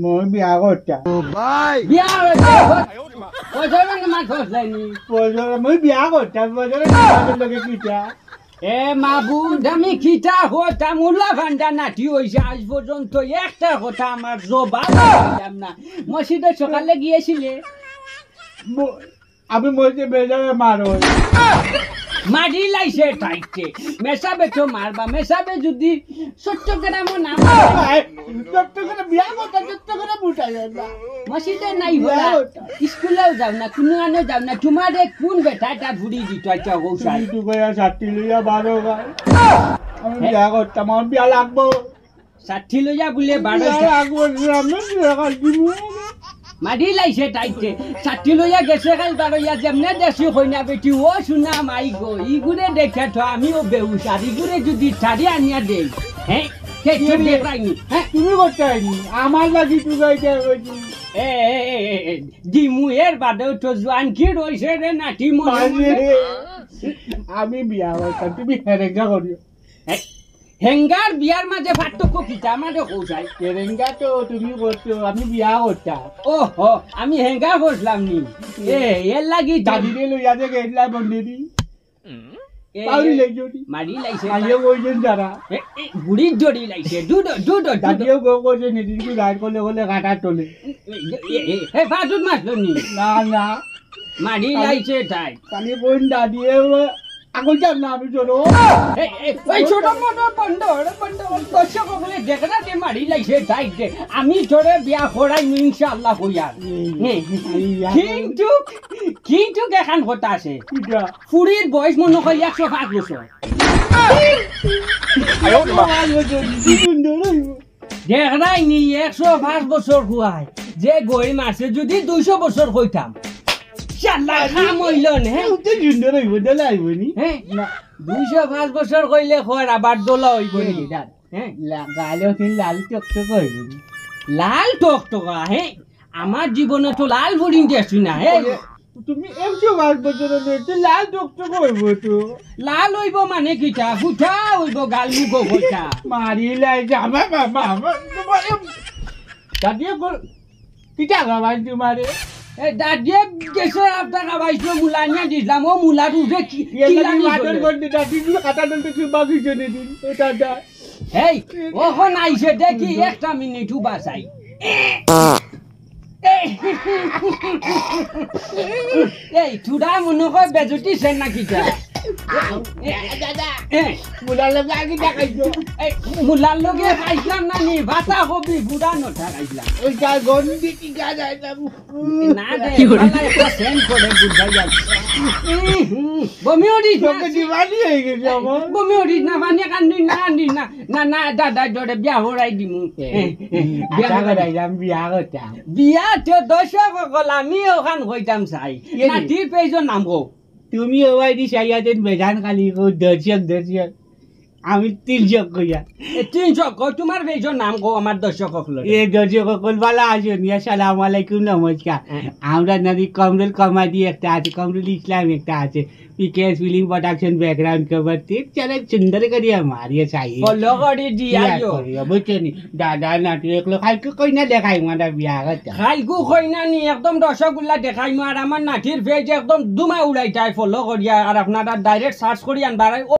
মই বিয়া করতা বিয়া বছর মানে মাছ হসলাইনি বছরে মই বিয়া করতা বছরে লগে কিটা এ মাবুদ আমি খিটা হতা মুলা ভান্ডা নাটি হইছে আজ পর্যন্ত একটা কথা আমার জবাব দিলাম না মসজিদে সকালে গিয়েছিলে আমি মসজিদে বেজারে মারো মারি লাইছে টাইটে মেসাবে তো মারবা মেসাবে যদি চট্টগ্রামও না চট্টগ্রামে বিয়া করতা চট্টগ্রামে বুঝা যায় না মসজিদে নাই বলা স্কুলেও যাও না কোনো আনে যাও না তোমারে কোন বেটাটা ভুড়ি দিত আচ্ছা গৌসাই তুই কয়া ছাত্রী লইয়া বারো গায় আমি বিয়া করতাম আমার বিয়া লাগবো 60 লইয়া বলে বাড়ো বিয়া লাগবো আমি বিয়া করবি মারি লাইছে টাইটে 60 লইয়া গেছে কাল বাড়ইয়া যেমনে দেশি কইনা বেটি ও শুনা মাই গো ইগুরে দেখে তো আমিও বেউসার ইগুরে যদি ছাড়ি আনিয়া দেই হ্যাঁ কে তো দেখাইনি হ্যাঁ তুমি করতে আইনি আমার লাগি তুই গাইতে কইছি এ দিমু এর বাদেও তো জোয়ান কি রইছে রে নাটি মনে আমি বিয়া করতাম তুমি হেরেঙ্গা করিও হেঙ্গার বিয়ার মাঝে পার্থক্য কিটা আমাদের কৌশাই হেরেঙ্গা তো তুমি করছো আমি বিয়া করতাম ও হো আমি হেঙ্গা বসলাম নি এর লাগি দাদিরে লইয়া যে গেলা বন্দেরি পাউরি লাইজোটি মারি লাইছে আইও কইছেন যারা বুড়ির জড়ি লাইছে দুটো দাদিও গো কইছে নেদিন কি গায় করলে বলে কাটা তোলে এ ফাটুত মারলো নি না না মারি লাইছে তাই কালি কোন দাদিয়ে আগল যাব না আমি চলো ওই ছোট মোটো বন্ধ দর্শক বলে দেখনা তে মারি লাইছে তাই আমি তোরে বিয়া করাই ইনশাআল্লাহ কইয়া কিন্তু এখান কথা আছে ফুরির বয়স মনে হয় 105 বছর দেখনাই নি 105 বছর হুয়াই যে গই মাসে যদি 200 বছর হইতাম শালা খাম হইল না উতে জুন্ডর হইব দলা হইব নি হ্যাঁ 205 বছর কইলে কয় আবার দলা হইব নি দাদ হ্যাঁ গালে তিন লাল টকটক হইব লাল টকটকা হ্যাঁ আমার জীবনে তো লাল ফুরিং দেখছি না হ্যাঁ তুমি 105 বছরের হইতে লাল টকটক হইব তো লাল হইব মানে কিটা ফুটা হইব গাল মুখ হইতা মারি লাই জামা বাবা তোমার দাদিয়ে বল কিটা গাবাই তোমারে দাদিয়ে গেছে আপনার খাবাইছিল মুলা নিয়ে দিলাম ও মুলার উঠে কি মাটন করতে দাদিগুলো কাটা দলতে কি বাকি জেনে দিন ওটা দা এই ওখন আইছে দেখি একটা মিনিট উবা চাই এই চুড়া মনে হয় বেজুতিছে নাকি মুলার লগে আগে দেখাইছো মুলার লগে খাইছিলাম না নি ভাতা হবি বুড়া নটা খাইছিলাম ওই গা গন্ডি কি গা যায় না দে একটা সেন্ড করে বুঝাই যাচ্ছে বমি ওড়িস তোকে দিবানি হয়ে গেছে আমার বমি ওড়িস না মানে কান্দি না না না দাদা জোরে বিয়া হরাই দিমু বিয়া করাইলাম বিয়া করতাম বিয়া তো দর্শক সকল আমি ওখান হইতাম চাই নাতির পেজর নাম গো তুমি ওই দি চাইয়া দেন বেজান খালি দর্শক আমি 300 কইয়া 300 তোমার পেজর নাম গো আমার দর্শক সকল এই দর্শক সকল ভালো আছেন আসসালামু আলাইকুম নমস্কার আমরা নদী কমরুল কমেডি একটা আছে কমরুল ইসলাম একটা আছে পিকেএস ফিল্ম প্রোডাকশন ব্যাকগ্রাউন্ড কভার ঠিক চলে সুন্দর করিয়া মারিয়ে চাই ফলো করে দিয়া বুঝছেন দাদা নাটি একলো খাইকু কই না দেখাই মারা বিয়া করতে খাইকু কই না নি একদম রসগোল্লা দেখাই আর আমার নাটির পেজ একদম দুমা উড়াই যায় ফলো করিয়া আর আপনারা ডাইরেক্ট সার্চ করি আনবার